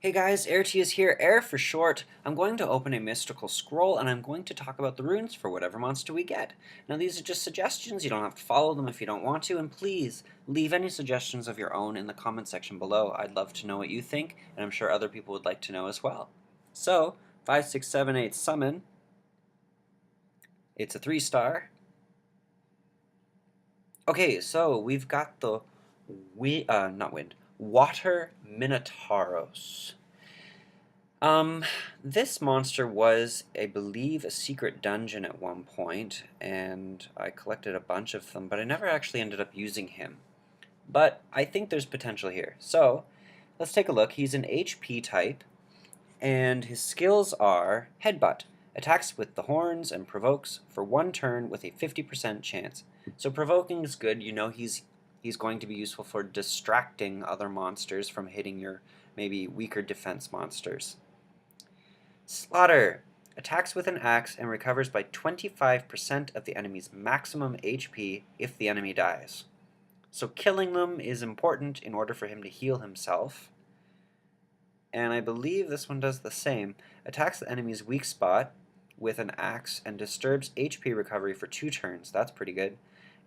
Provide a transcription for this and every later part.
Hey guys, AirT is here, Air for short. I'm going to open a mystical scroll and I'm going to talk about the runes for whatever monster we get. Now these are just suggestions, you don't have to follow them if you don't want to, and please leave any suggestions of your own in the comment section below. I'd love to know what you think, and I'm sure other people would like to know as well. So, 5, 6, 7, 8 summon. It's a 3-star. Okay, so we've got the Water Minotauros. This monster was, I believe, a secret dungeon at one point, and I collected a bunch of them, but I never actually ended up using him. But I think there's potential here. So, let's take a look. He's an HP type, and his skills are Headbutt. Attacks with the horns and provokes for 1 turn with a 50% chance. So provoking is good. You know he's going to be useful for distracting other monsters from hitting your maybe weaker defense monsters. Slaughter. Attacks with an axe and recovers by 25% of the enemy's maximum HP if the enemy dies. So killing them is important in order for him to heal himself. And I believe this one does the same. Attacks the enemy's weak spot with an axe and disturbs HP recovery for 2 turns. That's pretty good.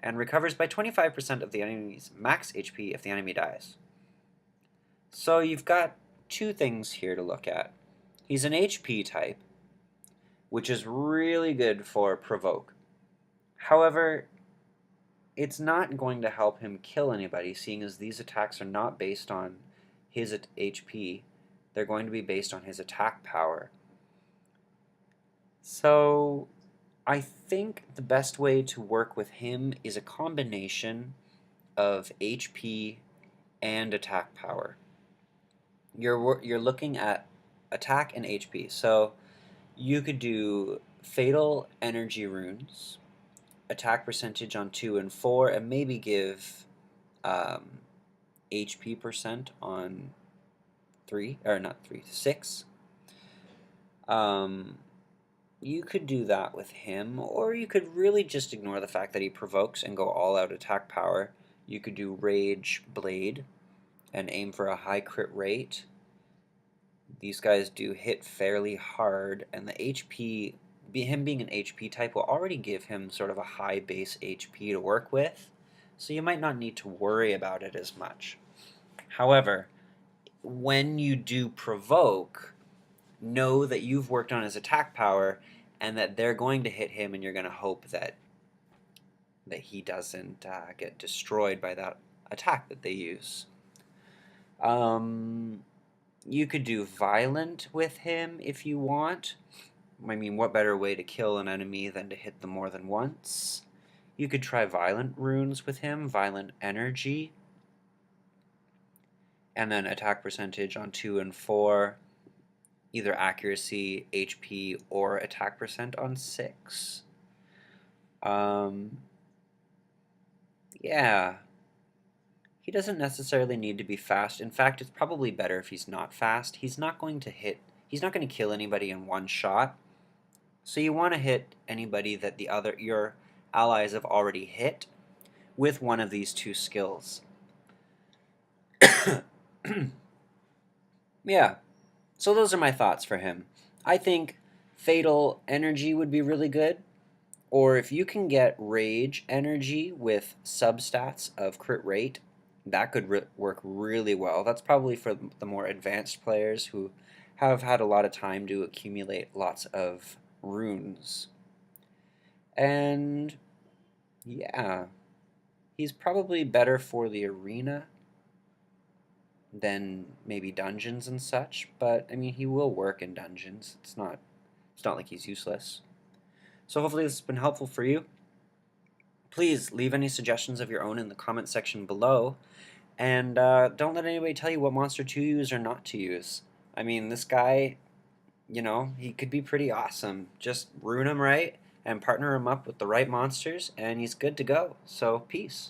And recovers by 25% of the enemy's max HP if the enemy dies. So you've got 2 things here to look at. He's an HP type, which is really good for provoke. However, it's not going to help him kill anybody, seeing as these attacks are not based on his HP. They're going to be based on his attack power. So I think the best way to work with him is a combination of HP and attack power. You're looking at attack and HP. So you could do fatal energy runes, attack percentage on 2 and 4, and maybe give HP percent on 3, or not 3, 6. You could do that with him, or you could really just ignore the fact that he provokes and go all out attack power. You could do Rage Blade and aim for a high crit rate. These guys do hit fairly hard, and the HP, him being an HP type, will already give him sort of a high base HP to work with, so you might not need to worry about it as much. However, when you do provoke, know that you've worked on his attack power and that they're going to hit him, and you're going to hope that he doesn't get destroyed by that attack that they use. You could do Violent with him if you want. I mean, what better way to kill an enemy than to hit them more than once? You could try Violent runes with him, Violent Energy, and then attack percentage on 2 and 4, either accuracy, HP, or attack percent on 6. Yeah. He doesn't necessarily need to be fast. In fact, it's probably better if he's not fast. He's not going to kill anybody in one shot. So you want to hit anybody that your allies have already hit with one of these 2 skills. Yeah. So those are my thoughts for him. I think Fatal Energy would be really good. Or if you can get Rage Energy with substats of crit rate, that could work really well. That's probably for the more advanced players who have had a lot of time to accumulate lots of runes. And yeah, he's probably better for the arena than maybe dungeons and such, but I mean he will work in dungeons. It's not like he's useless. So hopefully this has been helpful for you. Please leave any suggestions of your own in the comment section below, and don't let anybody tell you what monster to use or not to use. I mean, this guy, you know, he could be pretty awesome. Just rune him right and partner him up with the right monsters, and he's good to go. So peace.